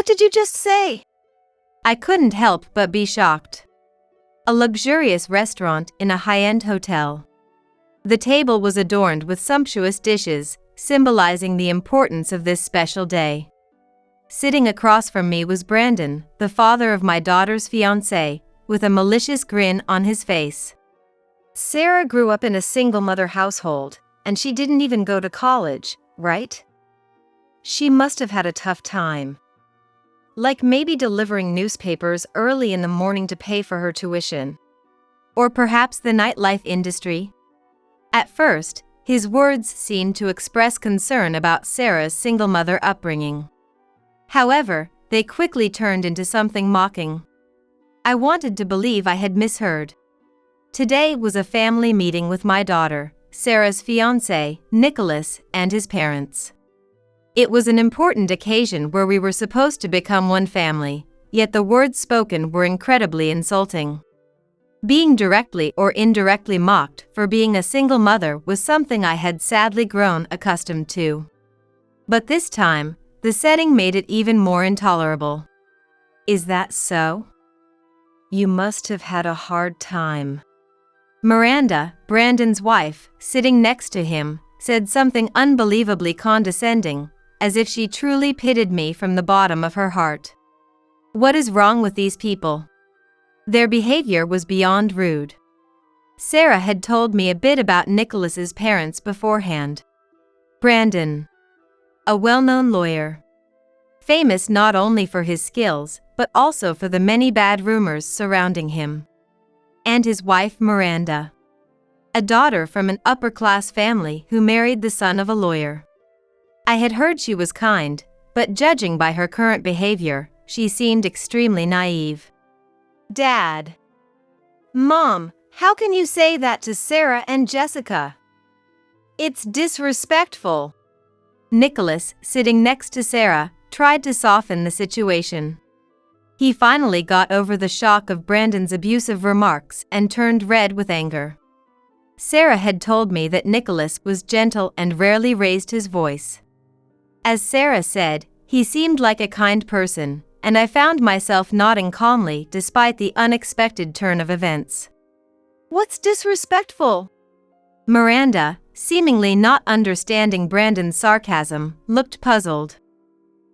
What did you just say? I couldn't help but be shocked. A luxurious restaurant in a high-end hotel. The table was adorned with sumptuous dishes, symbolizing the importance of this special day. Sitting across from me was Brandon, the father of my daughter's fiancé, with a malicious grin on his face. Sarah grew up in a single-mother household, and she didn't even go to college, right? She must have had a tough time. Like maybe delivering newspapers early in the morning to pay for her tuition. Or perhaps the nightlife industry? At first, his words seemed to express concern about Sarah's single-mother upbringing. However, they quickly turned into something mocking. I wanted to believe I had misheard. Today was a family meeting with my daughter, Sarah's fiancé, Nicholas, and his parents. It was an important occasion where we were supposed to become one family, yet the words spoken were incredibly insulting. Being directly or indirectly mocked for being a single mother was something I had sadly grown accustomed to. But this time, the setting made it even more intolerable. Is that so? You must have had a hard time. Miranda, Brandon's wife, sitting next to him, said something unbelievably condescending, as if she truly pitied me from the bottom of her heart. What is wrong with these people? Their behavior was beyond rude. Sarah had told me a bit about Nicholas's parents beforehand. Brandon, a well-known lawyer, famous not only for his skills, but also for the many bad rumors surrounding him. And his wife Miranda, a daughter from an upper-class family who married the son of a lawyer. I had heard she was kind, but judging by her current behavior, she seemed extremely naive. Dad. Mom, how can you say that to Sarah and Jessica? It's disrespectful. Nicholas, sitting next to Sarah, tried to soften the situation. He finally got over the shock of Brandon's abusive remarks and turned red with anger. Sarah had told me that Nicholas was gentle and rarely raised his voice. As Sarah said, he seemed like a kind person, and I found myself nodding calmly despite the unexpected turn of events. What's disrespectful? Miranda, seemingly not understanding Brandon's sarcasm, looked puzzled.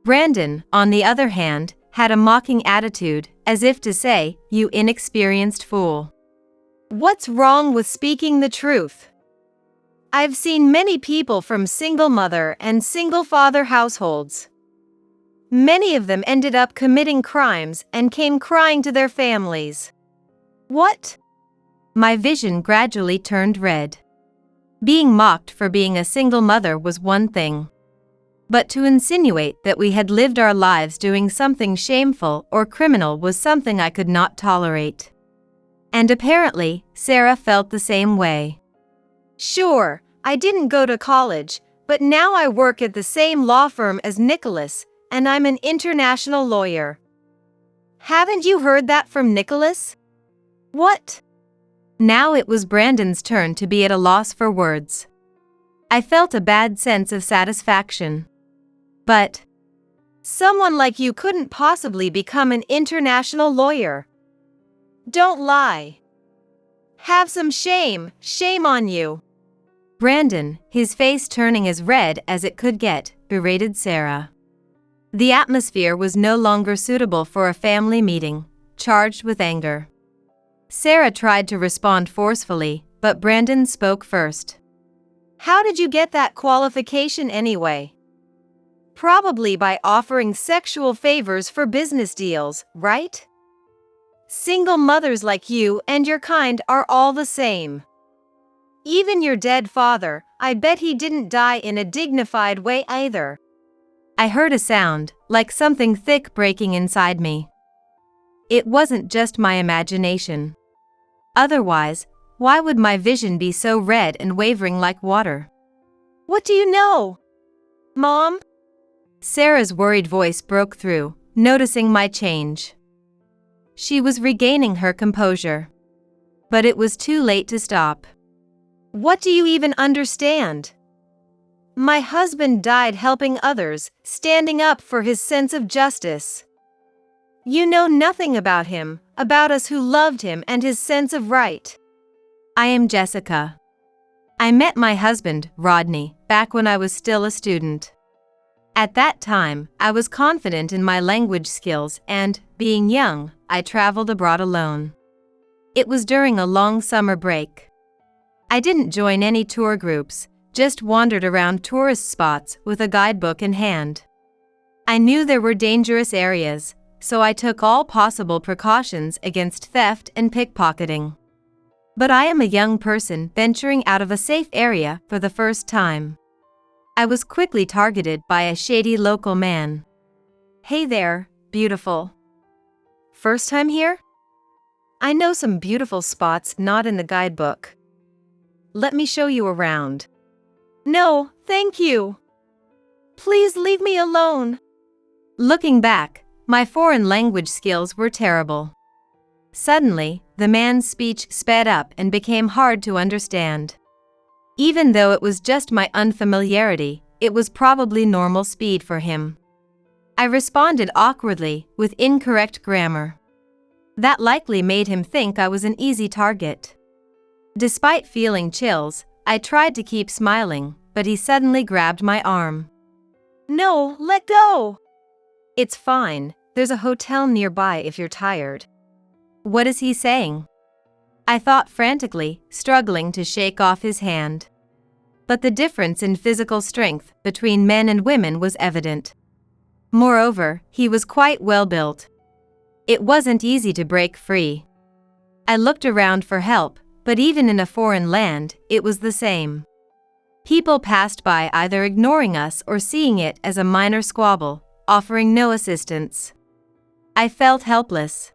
Brandon, on the other hand, had a mocking attitude, as if to say, "You inexperienced fool. What's wrong with speaking the truth? I've seen many people from single-mother and single-father households. Many of them ended up committing crimes and came crying to their families. What?" My vision gradually turned red. Being mocked for being a single mother was one thing. But to insinuate that we had lived our lives doing something shameful or criminal was something I could not tolerate. And apparently, Sarah felt the same way. Sure, I didn't go to college, but now I work at the same law firm as Nicholas, and I'm an international lawyer. Haven't you heard that from Nicholas? What? Now it was Brandon's turn to be at a loss for words. I felt a bad sense of satisfaction. But someone like you couldn't possibly become an international lawyer. Don't lie. Have some shame, shame on you. Brandon, his face turning as red as it could get, berated Sarah. The atmosphere was no longer suitable for a family meeting, charged with anger. Sarah tried to respond forcefully, but Brandon spoke first. How did you get that qualification anyway? Probably by offering sexual favors for business deals, right? Single mothers like you and your kind are all the same. Even your dead father, I bet he didn't die in a dignified way either. I heard a sound, like something thick breaking inside me. It wasn't just my imagination. Otherwise, why would my vision be so red and wavering like water? What do you know? Mom? Sarah's worried voice broke through, noticing my change. She was regaining her composure. But it was too late to stop. What do you even understand? My husband died helping others, standing up for his sense of justice. You know nothing about him, about us who loved him and his sense of right. I am Jessica. I met my husband, Rodney, back when I was still a student. At that time, I was confident in my language skills and, being young, I traveled abroad alone. It was during a long summer break. I didn't join any tour groups, just wandered around tourist spots with a guidebook in hand. I knew there were dangerous areas, so I took all possible precautions against theft and pickpocketing. But I am a young person venturing out of a safe area for the first time. I was quickly targeted by a shady local man. Hey there, beautiful. First time here? I know some beautiful spots not in the guidebook. Let me show you around. No, thank you. Please leave me alone. Looking back, my foreign language skills were terrible. Suddenly, the man's speech sped up and became hard to understand. Even though it was just my unfamiliarity, it was probably normal speed for him. I responded awkwardly, with incorrect grammar. That likely made him think I was an easy target. Despite feeling chills, I tried to keep smiling, but he suddenly grabbed my arm. No, let go! It's fine, there's a hotel nearby if you're tired. What is he saying? I thought frantically, struggling to shake off his hand. But the difference in physical strength between men and women was evident. Moreover, he was quite well built. It wasn't easy to break free. I looked around for help, but even in a foreign land, it was the same. People passed by either ignoring us or seeing it as a minor squabble, offering no assistance. I felt helpless.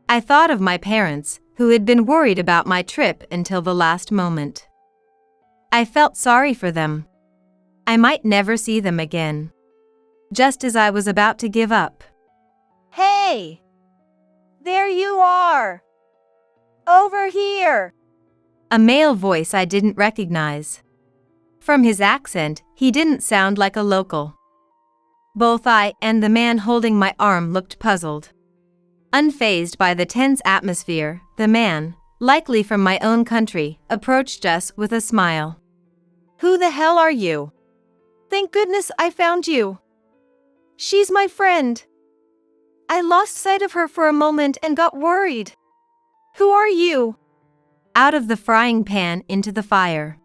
I thought of my parents, who had been worried about my trip until the last moment. I felt sorry for them. I might never see them again. Just as I was about to give up. Hey! There you are! Over here! A male voice I didn't recognize. From his accent, he didn't sound like a local. Both I and the man holding my arm looked puzzled. Unfazed by the tense atmosphere, the man, likely from my own country, approached us with a smile. Who the hell are you? Thank goodness I found you. She's my friend. I lost sight of her for a moment and got worried. Who are you? Out of the frying pan into the fire.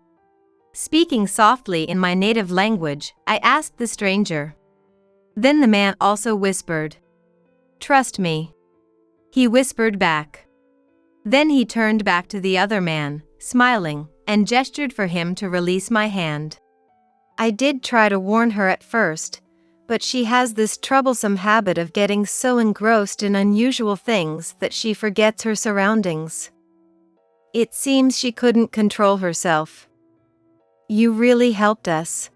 Speaking softly in my native language, I asked the stranger. Then the man also whispered. Trust me. He whispered back. Then he turned back to the other man, smiling, and gestured for him to release my hand. I did try to warn her at first, but she has this troublesome habit of getting so engrossed in unusual things that she forgets her surroundings. It seems she couldn't control herself. You really helped us.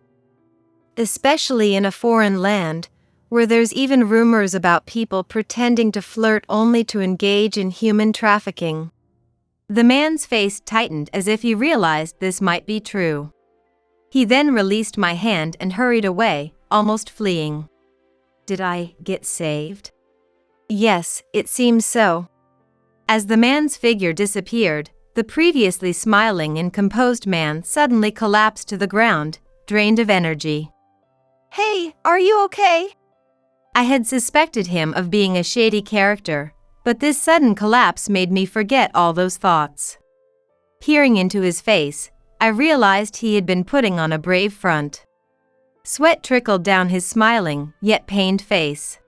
Especially in a foreign land, where there's even rumors about people pretending to flirt only to engage in human trafficking. The man's face tightened as if he realized this might be true. He then released my hand and hurried away, almost fleeing. Did I get saved? Yes, it seems so. As the man's figure disappeared, the previously smiling and composed man suddenly collapsed to the ground, drained of energy. Hey, are you okay? I had suspected him of being a shady character, but this sudden collapse made me forget all those thoughts. Peering into his face, I realized he had been putting on a brave front. Sweat trickled down his smiling, yet pained face.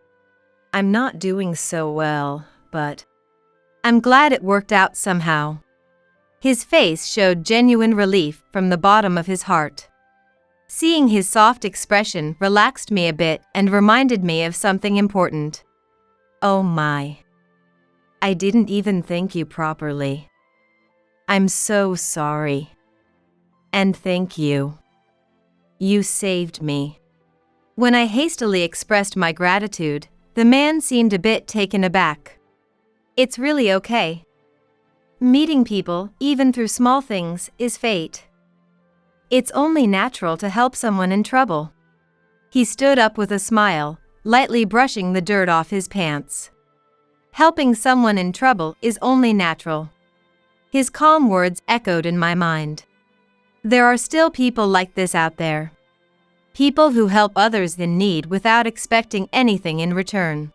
I'm not doing so well, but I'm glad it worked out somehow. His face showed genuine relief from the bottom of his heart. Seeing his soft expression relaxed me a bit and reminded me of something important. Oh my. I didn't even thank you properly. I'm so sorry. And thank you. You saved me. When I hastily expressed my gratitude, the man seemed a bit taken aback. It's really okay. Meeting people, even through small things, is fate. It's only natural to help someone in trouble. He stood up with a smile, lightly brushing the dirt off his pants. Helping someone in trouble is only natural. His calm words echoed in my mind. There are still people like this out there. People who help others in need without expecting anything in return.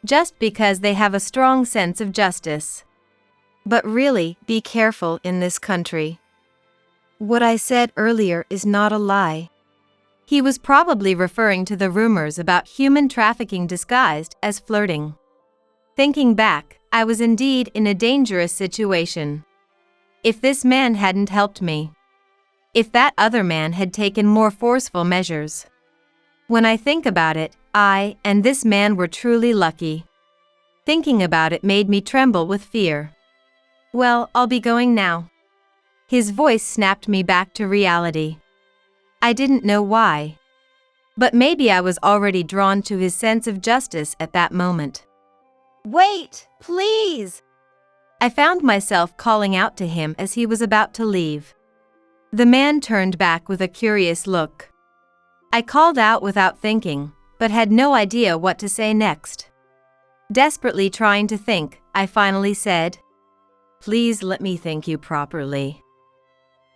Just because they have a strong sense of justice. But really, be careful in this country. What I said earlier is not a lie. He was probably referring to the rumors about human trafficking disguised as flirting. Thinking back, I was indeed in a dangerous situation. If this man hadn't helped me. If that other man had taken more forceful measures. When I think about it, I and this man were truly lucky. Thinking about it made me tremble with fear. Well, I'll be going now. His voice snapped me back to reality. I didn't know why. But maybe I was already drawn to his sense of justice at that moment. Wait, please! I found myself calling out to him as he was about to leave. The man turned back with a curious look. I called out without thinking, but had no idea what to say next. Desperately trying to think, I finally said, "Please let me thank you properly.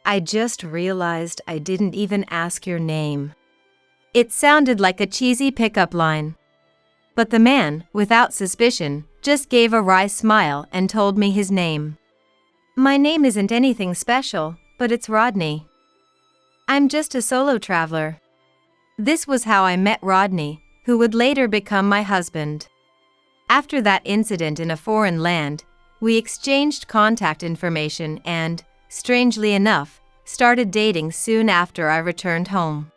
I just realized I didn't even ask your name." It sounded like a cheesy pickup line. But the man, without suspicion, just gave a wry smile and told me his name. My name isn't anything special, but it's Rodney. I'm just a solo traveler. This was how I met Rodney, who would later become my husband. After that incident in a foreign land, we exchanged contact information and, strangely enough, started dating soon after I returned home.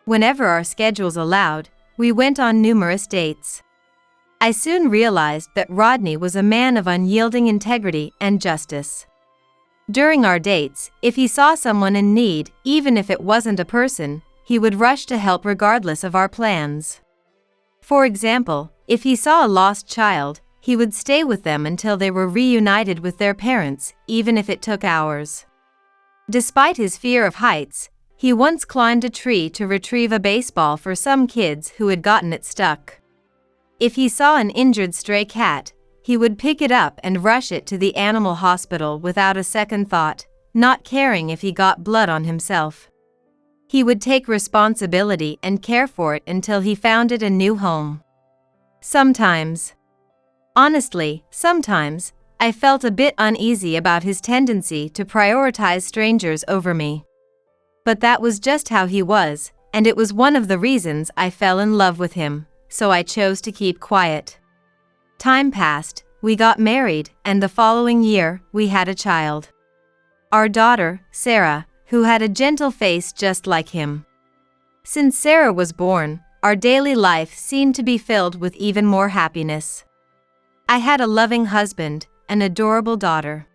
Whenever our schedules allowed, we went on numerous dates. I soon realized that Rodney was a man of unyielding integrity and justice. During our dates, if he saw someone in need, even if it wasn't a person, he would rush to help regardless of our plans. For example, if he saw a lost child, he would stay with them until they were reunited with their parents, even if it took hours. Despite his fear of heights, he once climbed a tree to retrieve a baseball for some kids who had gotten it stuck. If he saw an injured stray cat, he would pick it up and rush it to the animal hospital without a second thought, not caring if he got blood on himself. He would take responsibility and care for it until he found it a new home. Honestly, sometimes, I felt a bit uneasy about his tendency to prioritize strangers over me. But that was just how he was, and it was one of the reasons I fell in love with him, so I chose to keep quiet. Time passed, we got married, and the following year, we had a child. Our daughter, Sarah, who had a gentle face just like him. Since Sarah was born, our daily life seemed to be filled with even more happiness. I had a loving husband, an adorable daughter.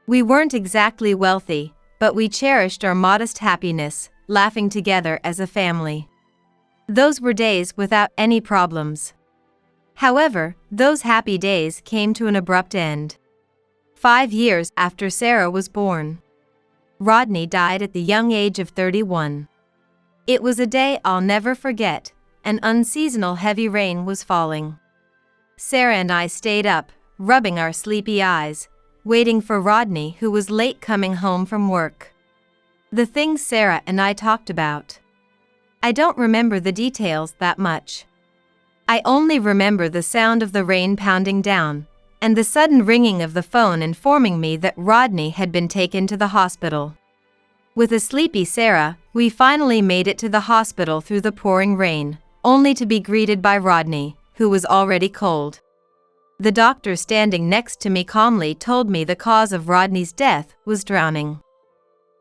We weren't exactly wealthy, but we cherished our modest happiness, laughing together as a family. Those were days without any problems. However, those happy days came to an abrupt end. 5 years after Sarah was born, Rodney died at the young age of 31. It was a day I'll never forget. An unseasonal heavy rain was falling. Sarah and I stayed up, rubbing our sleepy eyes, waiting for Rodney, who was late coming home from work. The things Sarah and I talked about. I don't remember the details that much. I only remember the sound of the rain pounding down, and the sudden ringing of the phone informing me that Rodney had been taken to the hospital. With a sleepy Sarah, we finally made it to the hospital through the pouring rain, only to be greeted by Rodney, who was already cold. The doctor standing next to me calmly told me the cause of Rodney's death was drowning.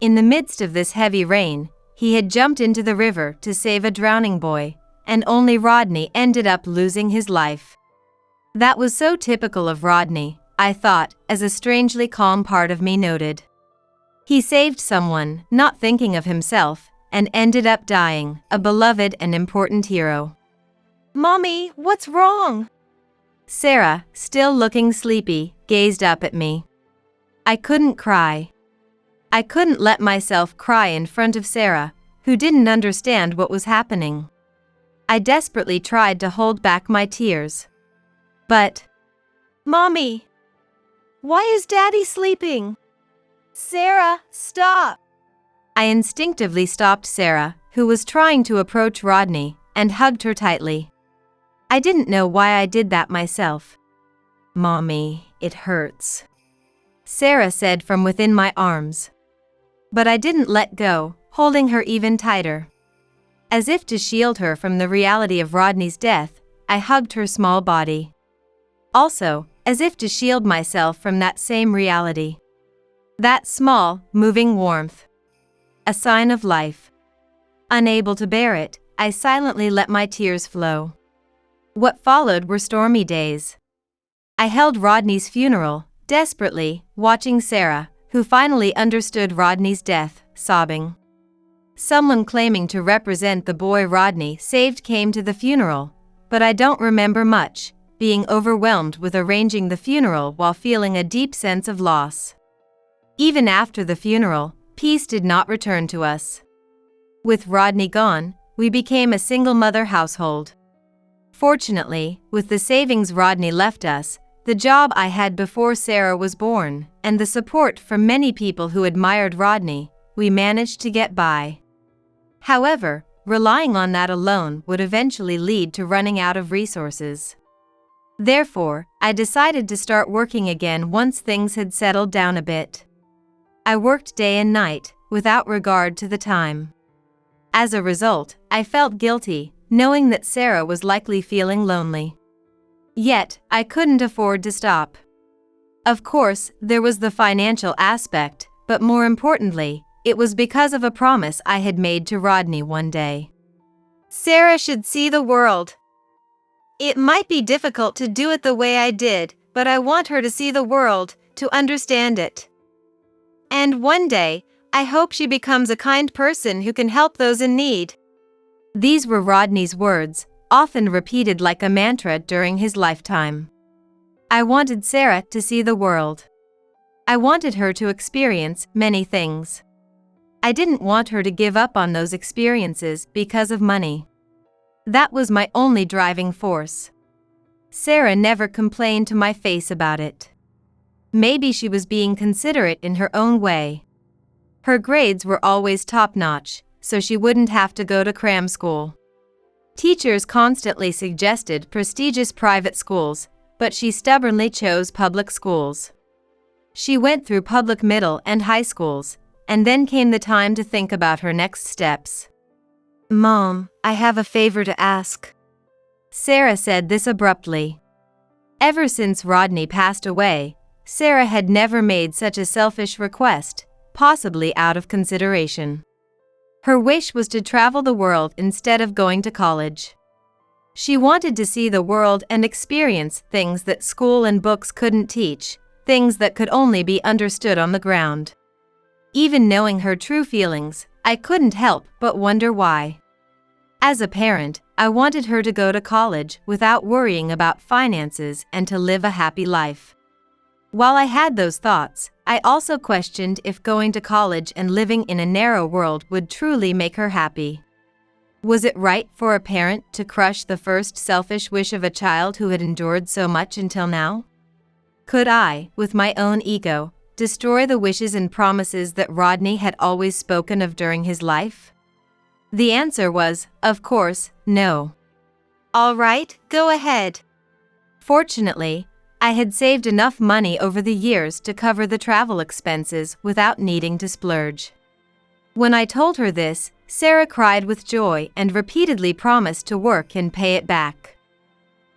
In the midst of this heavy rain, he had jumped into the river to save a drowning boy, and only Rodney ended up losing his life. That was so typical of Rodney, I thought, as a strangely calm part of me noted. He saved someone, not thinking of himself, and ended up dying, a beloved and important hero. Mommy, what's wrong? Sarah, still looking sleepy, gazed up at me. I couldn't cry. I couldn't let myself cry in front of Sarah, who didn't understand what was happening. I desperately tried to hold back my tears. But, Mommy! Why is Daddy sleeping? Sarah, stop! I instinctively stopped Sarah, who was trying to approach Rodney, and hugged her tightly. I didn't know why I did that myself. Mommy, it hurts, Sarah said from within my arms. But I didn't let go, holding her even tighter. As if to shield her from the reality of Rodney's death, I hugged her small body. Also, as if to shield myself from that same reality. That small, moving warmth. A sign of life. Unable to bear it, I silently let my tears flow. What followed were stormy days. I held Rodney's funeral, desperately, watching Sarah, who finally understood Rodney's death, sobbing. Someone claiming to represent the boy Rodney saved came to the funeral, but I don't remember much, being overwhelmed with arranging the funeral while feeling a deep sense of loss. Even after the funeral, peace did not return to us. With Rodney gone, we became a single-mother household. Fortunately, with the savings Rodney left us, the job I had before Sarah was born, and the support from many people who admired Rodney, we managed to get by. However, relying on that alone would eventually lead to running out of resources. Therefore, I decided to start working again once things had settled down a bit. I worked day and night, without regard to the time. As a result, I felt guilty, knowing that Sarah was likely feeling lonely. Yet, I couldn't afford to stop. Of course, there was the financial aspect, but more importantly, it was because of a promise I had made to Rodney one day. Sarah should see the world. It might be difficult to do it the way I did, but I want her to see the world, to understand it. And one day, I hope she becomes a kind person who can help those in need. These were Rodney's words, often repeated like a mantra during his lifetime. I wanted Sarah to see the world. I wanted her to experience many things. I didn't want her to give up on those experiences because of money. That was my only driving force. Sarah never complained to my face about it. Maybe she was being considerate in her own way. Her grades were always top-notch, so she wouldn't have to go to cram school. Teachers constantly suggested prestigious private schools, but she stubbornly chose public schools. She went through public middle and high schools, and then came the time to think about her next steps. Mom, I have a favor to ask. Sarah said this abruptly. Ever since Rodney passed away, Sarah had never made such a selfish request, possibly out of consideration. Her wish was to travel the world instead of going to college. She wanted to see the world and experience things that school and books couldn't teach, things that could only be understood on the ground. Even knowing her true feelings, I couldn't help but wonder why. As a parent, I wanted her to go to college without worrying about finances and to live a happy life. While I had those thoughts, I also questioned if going to college and living in a narrow world would truly make her happy. Was it right for a parent to crush the first selfish wish of a child who had endured so much until now? Could I, with my own ego, destroy the wishes and promises that Rodney had always spoken of during his life? The answer was, of course, no. All right, go ahead. Fortunately, I had saved enough money over the years to cover the travel expenses without needing to splurge. When I told her this, Sarah cried with joy and repeatedly promised to work and pay it back.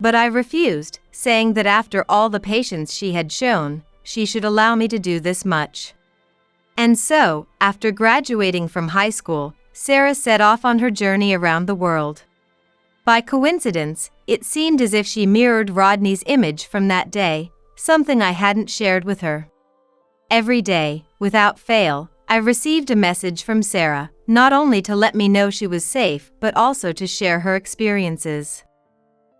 But I refused, saying that after all the patience she had shown, she should allow me to do this much. And so, after graduating from high school, Sarah set off on her journey around the world. By coincidence, it seemed as if she mirrored Rodney's image from that day, something I hadn't shared with her. Every day, without fail, I received a message from Sarah, not only to let me know she was safe but also to share her experiences.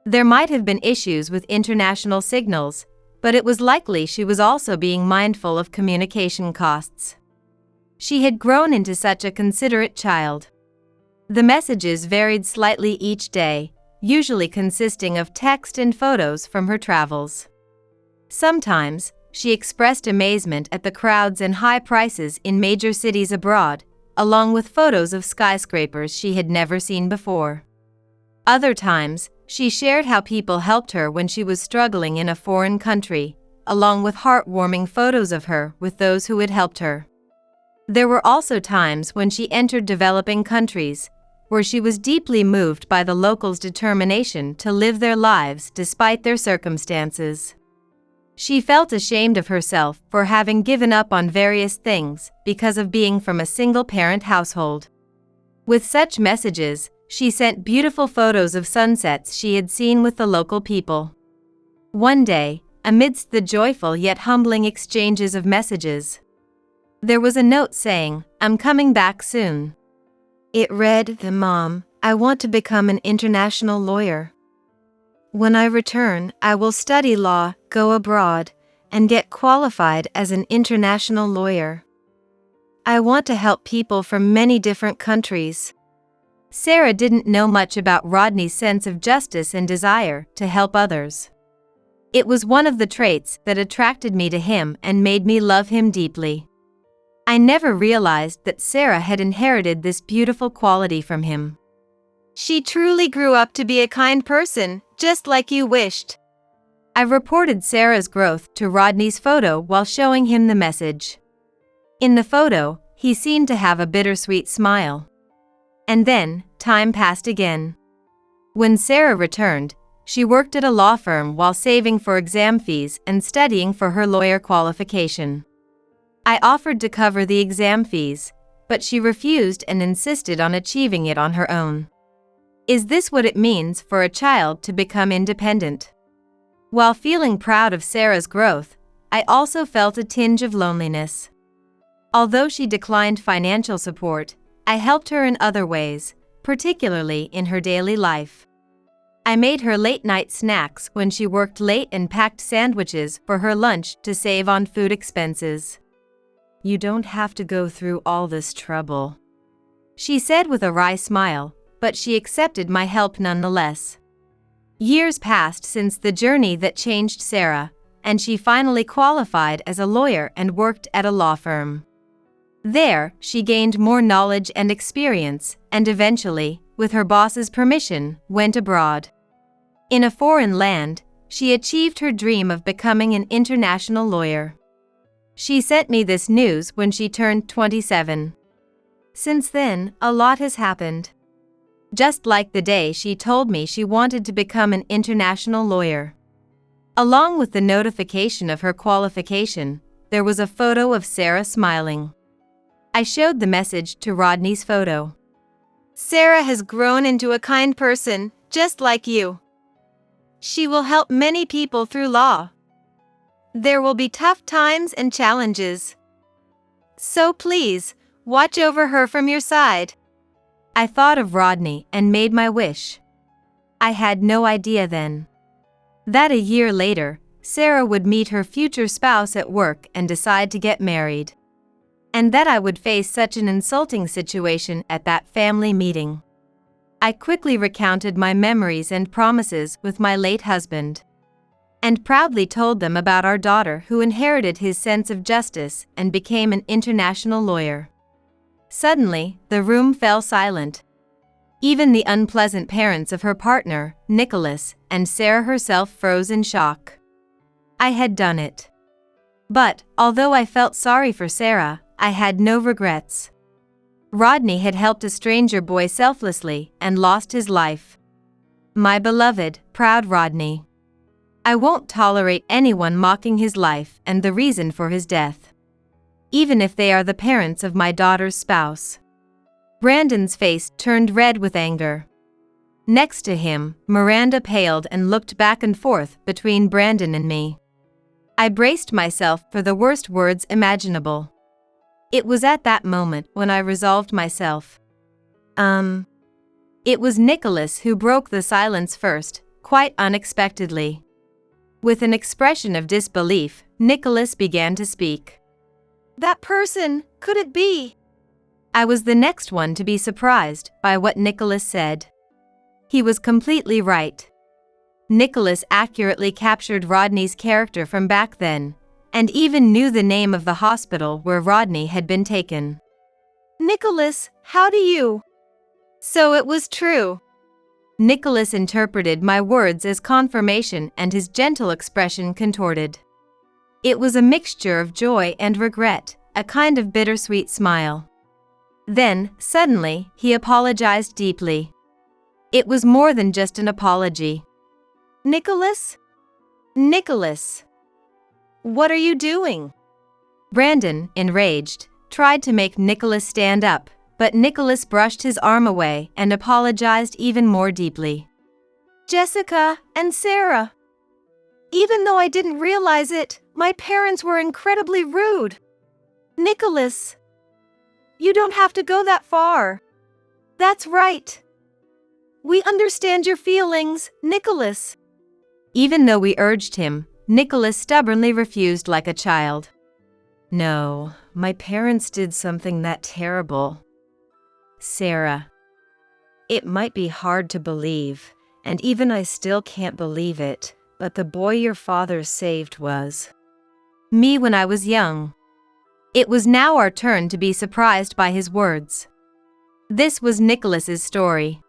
There might have been issues with international signals, but it was likely she was also being mindful of communication costs. She had grown into such a considerate child. The messages varied slightly each day, usually consisting of text and photos from her travels. Sometimes, she expressed amazement at the crowds and high prices in major cities abroad, along with photos of skyscrapers she had never seen before. Other times, she shared how people helped her when she was struggling in a foreign country, along with heartwarming photos of her with those who had helped her. There were also times when she entered developing countries, where she was deeply moved by the locals' determination to live their lives despite their circumstances. She felt ashamed of herself for having given up on various things because of being from a single-parent household. With such messages, she sent beautiful photos of sunsets she had seen with the local people. One day, amidst the joyful yet humbling exchanges of messages, there was a note saying, "I'm coming back soon." It read, "Mom, I want to become an international lawyer. When I return, I will study law, go abroad, and get qualified as an international lawyer. I want to help people from many different countries." Sarah didn't know much about Rodney's sense of justice and desire to help others. It was one of the traits that attracted me to him and made me love him deeply. I never realized that Sarah had inherited this beautiful quality from him. She truly grew up to be a kind person, just like you wished. I reported Sarah's growth to Rodney's photo while showing him the message. In the photo, he seemed to have a bittersweet smile. And then, time passed again. When Sarah returned, she worked at a law firm while saving for exam fees and studying for her lawyer qualification. I offered to cover the exam fees, but she refused and insisted on achieving it on her own. Is this what it means for a child to become independent? While feeling proud of Sarah's growth, I also felt a tinge of loneliness. Although she declined financial support, I helped her in other ways, particularly in her daily life. I made her late-night snacks when she worked late and packed sandwiches for her lunch to save on food expenses. "You don't have to go through all this trouble," she said with a wry smile, but she accepted my help nonetheless. Years passed since the journey that changed Sarah, and she finally qualified as a lawyer and worked at a law firm. There, she gained more knowledge and experience, and eventually, with her boss's permission, went abroad. In a foreign land, she achieved her dream of becoming an international lawyer. She sent me this news when she turned 27. Since then, a lot has happened. Just like the day she told me she wanted to become an international lawyer. Along with the notification of her qualification, there was a photo of Sarah smiling. I showed the message to Rodney's photo. "Sarah has grown into a kind person, just like you. She will help many people through law. There will be tough times and challenges. So please, watch over her from your side." I thought of Rodney and made my wish. I had no idea then that a year later, Sarah would meet her future spouse at work and decide to get married. And that I would face such an insulting situation at that family meeting. I quickly recounted my memories and promises with my late husband, and proudly told them about our daughter who inherited his sense of justice and became an international lawyer. Suddenly, the room fell silent. Even the unpleasant parents of her partner, Nicholas, and Sarah herself froze in shock. I had done it. But, although I felt sorry for Sarah, I had no regrets. Rodney had helped a stranger boy selflessly and lost his life. My beloved, proud Rodney. I won't tolerate anyone mocking his life and the reason for his death, even if they are the parents of my daughter's spouse. Brandon's face turned red with anger. Next to him, Miranda paled and looked back and forth between Brandon and me. I braced myself for the worst words imaginable. It was at that moment when I resolved myself. It was Nicholas who broke the silence first, quite unexpectedly. With an expression of disbelief, Nicholas began to speak. That person, could it be? I was the next one to be surprised by what Nicholas said. He was completely right. Nicholas accurately captured Rodney's character from back then, and even knew the name of the hospital where Rodney had been taken. Nicholas, how do you? So it was true. Nicholas interpreted my words as confirmation, and his gentle expression contorted. It was a mixture of joy and regret, a kind of bittersweet smile. Then, suddenly, he apologized deeply. It was more than just an apology. Nicholas? Nicholas. What are you doing? Brandon, enraged, tried to make Nicholas stand up, but Nicholas brushed his arm away and apologized even more deeply. Jessica and Sarah. Even though I didn't realize it, my parents were incredibly rude. Nicholas. You don't have to go that far. That's right. We understand your feelings, Nicholas. Even though we urged him, Nicholas stubbornly refused like a child. No, my parents did something that terrible. Sarah. It might be hard to believe, and even I still can't believe it, but the boy your father saved was me when I was young. It was now our turn to be surprised by his words. This was Nicholas's story.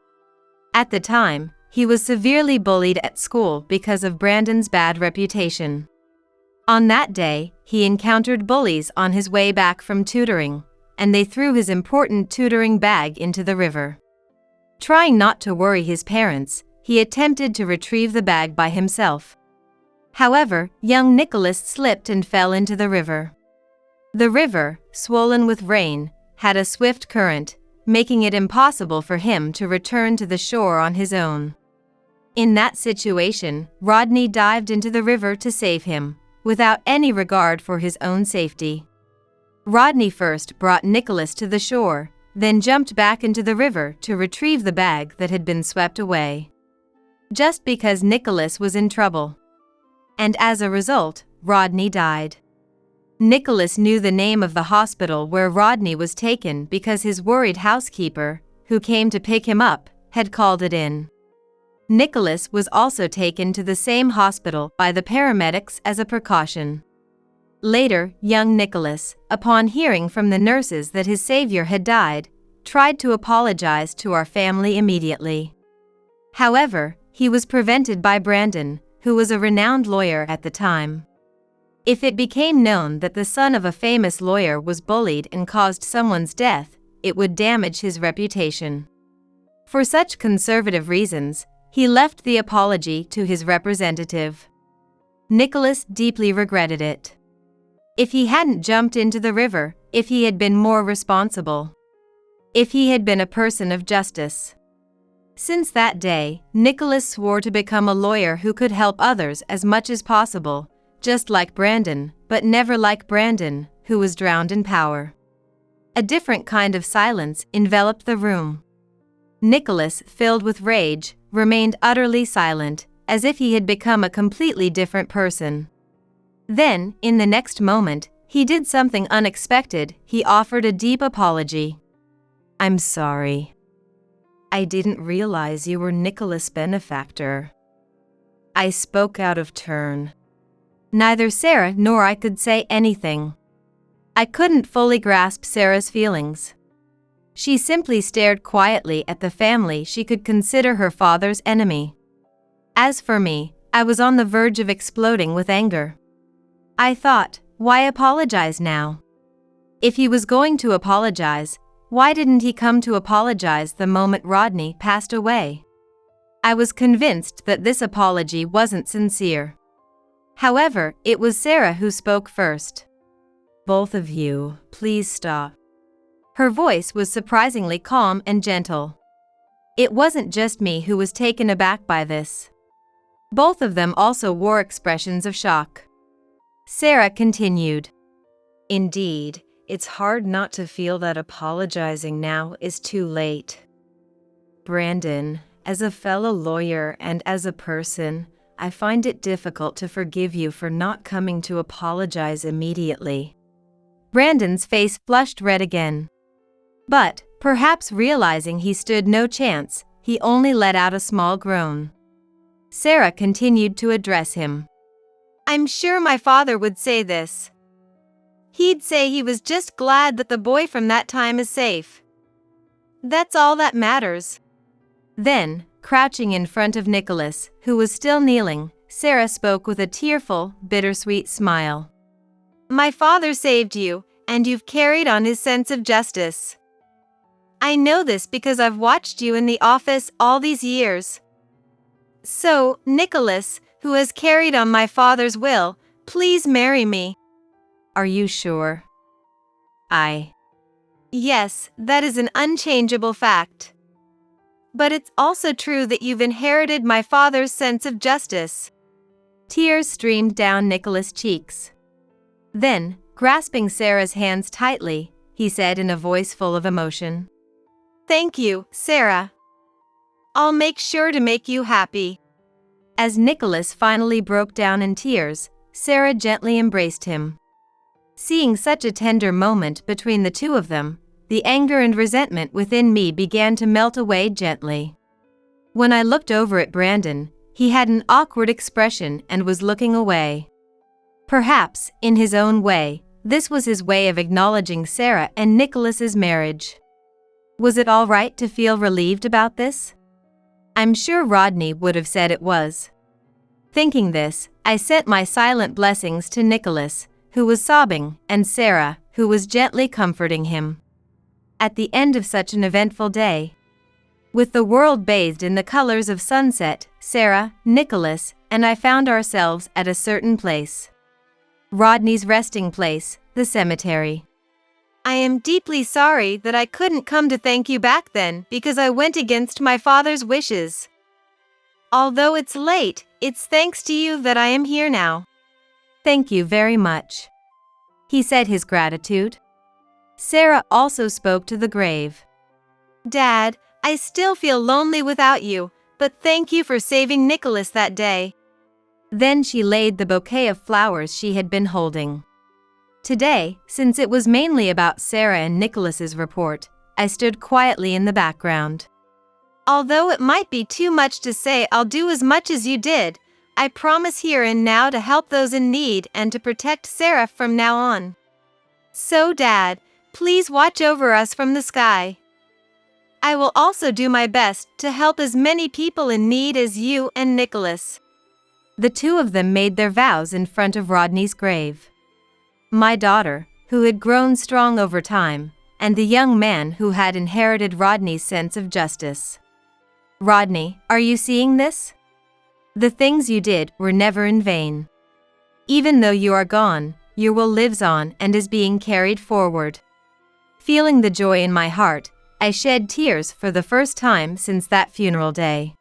At the time, he was severely bullied at school because of Brandon's bad reputation. On that day, he encountered bullies on his way back from tutoring, and they threw his important tutoring bag into the river. Trying not to worry his parents, he attempted to retrieve the bag by himself. However, young Nicholas slipped and fell into the river. The river, swollen with rain, had a swift current, making it impossible for him to return to the shore on his own. In that situation, Rodney dived into the river to save him, without any regard for his own safety. Rodney first brought Nicholas to the shore, then jumped back into the river to retrieve the bag that had been swept away. Just because Nicholas was in trouble. And as a result, Rodney died. Nicholas knew the name of the hospital where Rodney was taken because his worried housekeeper, who came to pick him up, had called it in. Nicholas was also taken to the same hospital by the paramedics as a precaution. Later, young Nicholas, upon hearing from the nurses that his savior had died, tried to apologize to our family immediately. However, he was prevented by Brandon, who was a renowned lawyer at the time. If it became known that the son of a famous lawyer was bullied and caused someone's death, it would damage his reputation. For such conservative reasons, he left the apology to his representative. Nicholas deeply regretted it. If he hadn't jumped into the river, if he had been more responsible, if he had been a person of justice. Since that day, Nicholas swore to become a lawyer who could help others as much as possible, just like Brandon, but never like Brandon, who was drowned in power. A different kind of silence enveloped the room. Nicholas, filled with rage, remained utterly silent, as if he had become a completely different person. Then, in the next moment, he did something unexpected. He offered a deep apology. "I'm sorry. I didn't realize you were Nicholas' benefactor. I spoke out of turn." Neither Sarah nor I could say anything. I couldn't fully grasp Sarah's feelings. She simply stared quietly at the family she could consider her father's enemy. As for me, I was on the verge of exploding with anger. I thought, why apologize now? If he was going to apologize, why didn't he come to apologize the moment Rodney passed away? I was convinced that this apology wasn't sincere. However, it was Sarah who spoke first. "Both of you, please stop." Her voice was surprisingly calm and gentle. It wasn't just me who was taken aback by this. Both of them also wore expressions of shock. Sarah continued. "Indeed, it's hard not to feel that apologizing now is too late. Brandon, as a fellow lawyer and as a person, I find it difficult to forgive you for not coming to apologize immediately. Brandon's face flushed red again. But, perhaps realizing he stood no chance, he only let out a small groan. Sarah continued to address him. I'm sure my father would say this. He'd say he was just glad that the boy from that time is safe. That's all that matters. Then, crouching in front of Nicholas, who was still kneeling, Sarah spoke with a tearful, bittersweet smile. My father saved you, and you've carried on his sense of justice. I know this because I've watched you in the office all these years. So, Nicholas, who has carried on my father's will, please marry me. Are you sure? Yes, that is an unchangeable fact. But it's also true that you've inherited my father's sense of justice. Tears streamed down Nicholas' cheeks. Then, grasping Sarah's hands tightly, he said in a voice full of emotion. Thank you, Sarah. I'll make sure to make you happy. As Nicholas finally broke down in tears, Sarah gently embraced him. Seeing such a tender moment between the two of them, the anger and resentment within me began to melt away gently. When I looked over at Brandon, he had an awkward expression and was looking away. Perhaps, in his own way, this was his way of acknowledging Sarah and Nicholas's marriage. Was it all right to feel relieved about this? I'm sure Rodney would have said it was. Thinking this, I sent my silent blessings to Nicholas, who was sobbing, and Sarah, who was gently comforting him. At the end of such an eventful day, with the world bathed in the colors of sunset, Sarah, Nicholas, and I found ourselves at a certain place. Rodney's resting place, the cemetery. I am deeply sorry that I couldn't come to thank you back then because I went against my father's wishes. Although it's late, it's thanks to you that I am here now. Thank you very much. He said his gratitude. Sarah also spoke to the grave. Dad, I still feel lonely without you, but thank you for saving Nicholas that day. Then she laid the bouquet of flowers she had been holding. Today, since it was mainly about Sarah and Nicholas's report, I stood quietly in the background. Although it might be too much to say I'll do as much as you did, I promise here and now to help those in need and to protect Sarah from now on. So Dad, please watch over us from the sky. I will also do my best to help as many people in need as you and Nicholas. The two of them made their vows in front of Rodney's grave. My daughter, who had grown strong over time, and the young man who had inherited Rodney's sense of justice. Rodney, are you seeing this? The things you did were never in vain. Even though you are gone, your will lives on and is being carried forward. Feeling the joy in my heart, I shed tears for the first time since that funeral day.